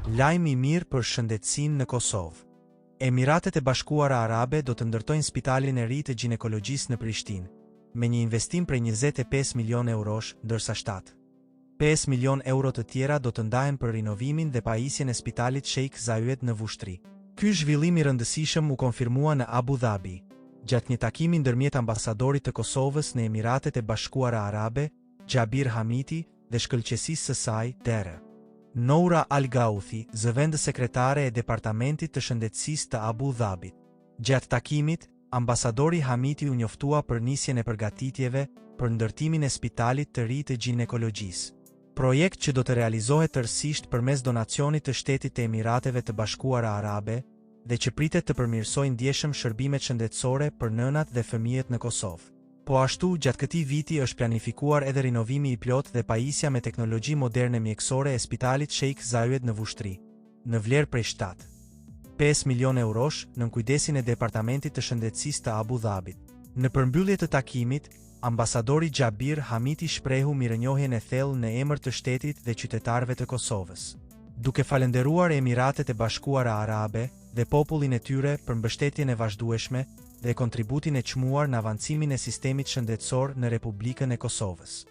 Lajm i mirë për shëndetësinë në Kosovë. Emiratet e Bashkuara Arabe do të ndërtojnë spitalin e ri të ginekologjisë në Prishtinë, me një investim prej 25 milion eurosh, ndërsa 7,5 milion euro të tjera do të ndahen për rinovimin dhe pajisjen e spitalit Sheikh Zayed në Vushtri. Ky zhvillim i rëndësishëm u konfirmua në Abu Dhabi, gjatë një takimi ndërmjet ambasadorit të Kosovës në Emiratet e Bashkuara Arabe, Gjabir Hamiti, dhe shkëlqësisë së saj, Dere Noura Al-Gauthi, zëvendës sekretare e Departamentit të Shëndetësisë të Abu Dhabit. Gjatë takimit, ambasadori Hamiti u njoftua për nisjen e përgatitjeve për ndërtimin e spitalit të ri të ginekologjisë. Projekt që do të realizohet tërësisht përmes donacionit të Shtetit të Emirateve të Bashkuara Arabe dhe që pritet të përmirësojë ndjeshëm shërbimet shëndetësore për nënat dhe fëmijët në Kosovë. Po ashtu, gjatë këtij viti është planifikuar edhe rinovimi i plot dhe pajisja me teknologji moderne mjekësore e spitalit Sheikh Zayed në Vushtri, në vlerë prej 7,5 milion eurosh, nën kujdesin e Departamentit të Shëndetësisë të Abu Dhabit. Në përmbyllje të takimit, ambasadori Gjabir Hamiti shprehu mirënjohjen e thellë në emër të shtetit dhe qytetarëve të Kosovës, duke falenderuar Emiratet e Bashkuara Arabe dhe popullin e tyre për mbështetjen e vazhdueshme dhe kontributin e çmuar në avancimin e sistemit shëndetësor në Republikën e Kosovës.